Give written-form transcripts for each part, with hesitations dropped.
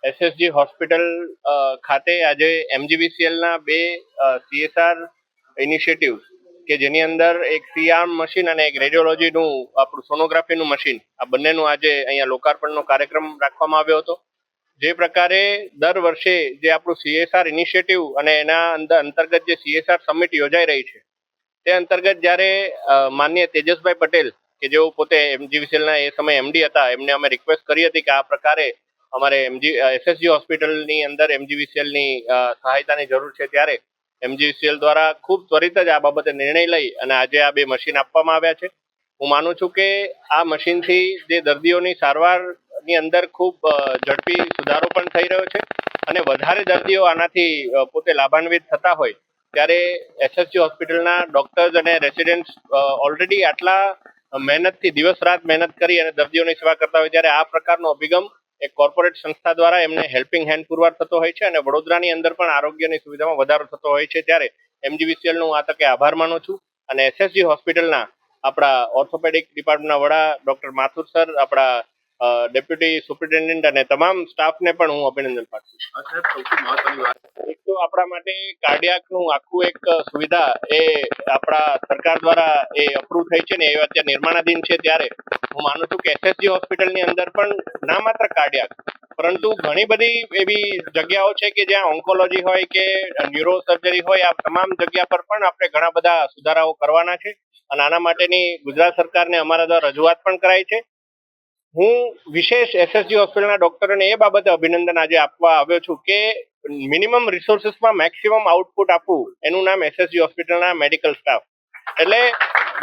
SSG hospital ખાતે આજે એમજીવીસીએલના બે સીએસઆર ઇનિશિયેટિવ કે જેની અંદર એક સીઆર્મ મશીન અને એક રેડિયોલોજીનું આપણું સોનોગ્રાફીનું મશીન આ બંનેનું આજે અહીંયા લોકાર્પણનો કાર્યક્રમ રાખવામાં આવ્યો હતો. જે પ્રકારે દર વર્ષે જે આપણું સીએસઆર ઇનિશિયેટિવ અને એના અંતર્ગત જે સીએસઆર સમિટ યોજાઈ રહી છે તે અંતર્ગત જ્યારે માનનીય તેજસભાઈ પટેલ કે જેઓ પોતે એમજીવીસીએલના એ સમયે એમડી હતા, એમને અમે રિક્વેસ્ટ કરી હતી કે આ પ્રકારે અમારે એસએસજી હોસ્પિટલની અંદર એમજીવીસીએલની સહાયતાની જરૂર છે, ત્યારે એમજીવીસીએલ દ્વારા ખૂબ ત્વરિત જ આ બાબતે નિર્ણય લઈ અને આજે આ બે મશીન આપવામાં આવ્યા છે. હું માનું છું કે આ મશીનથી જે દર્દીઓની સારવારની અંદર ખૂબ ઝડપી સુધારો પણ થઈ રહ્યો છે અને વધારે દર્દીઓ આનાથી પોતે લાભાન્વિત થતા હોય ત્યારે એસએસજી હોસ્પિટલના ડોક્ટર્સ અને રેસિડેન્ટ્સ ઓલરેડી આટલા મહેનતથી દિવસ રાત મહેનત કરી અને દર્દીઓની સેવા કરતા હોય ત્યારે આ પ્રકારનો અભિગમ એક કોર્પોરેટ સંસ્થા દ્વારા એમને હેલ્પિંગ હેન્ડ પુરવાર થતો હોય છે અને વડોદરાની અંદર પણ આરોગ્યની સુવિધામાં વધારો થતો હોય છે. ત્યારે એમજીવીસીએલનો હું આ તકે આભાર માનું છું અને એસએસજી હોસ્પિટલના આપણા ઓર્થોપેડિક ડિપાર્ટમેન્ટના વડા ડોક્ટર માથુર સર, આપણા ડેપ્યુટી સુપ્રિન્ટેન્ડન્ટ અને તમામ સ્ટાફને પણ હું અભિનંદન પાઠવું છું. સૌથી મહત્વની વાત એક તો આપણા માટે કાર્ડિયાકનું આખું એક સુવિધા એ આપણા સરકાર દ્વારા એ અપ્રૂવ થઈ છે ને એ અત્યારે નિર્માણાધીન છે, ત્યારે હું માનું છું કે એસએસજી હોસ્પિટલની અંદર પણ ના માત્ર કાર્ડિયાક પરંતુ ઘણી બધી એવી જગ્યાઓ છે કે જ્યાં ઓન્કોલોજી હોય કે ન્યુરો સર્જરી હોય, આ તમામ જગ્યા પર પણ આપણે ઘણા બધા સુધારાઓ કરવાના છે અને આના માટેની ગુજરાત સરકારને અમારા દ્વારા રજૂઆત પણ કરાઈ છે. હું વિશેષ એસએસજી હોસ્પિટલના ડોક્ટરોને એ બાબતે અભિનંદન આજે આપવા આવ્યો છું કે મિનિમમ રિસોર્સિસમાં મેક્સિમમ આઉટપુટ આપવું એનું નામ એસએસજી હોસ્પિટલના મેડિકલ સ્ટાફ. એટલે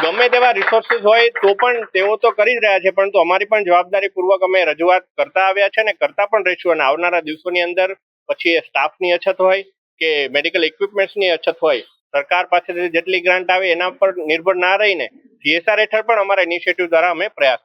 ગમે તેવા રિસોર્સિસ હોય તો પણ તેઓ તો કરી જ રહ્યા છે, પરંતુ અમારી પણ જવાબદારીપૂર્વક અમે રજૂઆત કરતા આવ્યા છે અને કરતા પણ રહીશું. અને આવનારા દિવસોની અંદર પછી એ સ્ટાફની અછત હોય કે મેડિકલ ઇક્વિપમેન્ટ્સની અછત હોય, સરકાર પાસેથી જેટલી ગ્રાન્ટ આવે એના પર નિર્ભર ના રહીને સીએસઆર હેઠળ પણ અમારા ઇનિશિયેટિવ દ્વારા અમે પ્રયાસ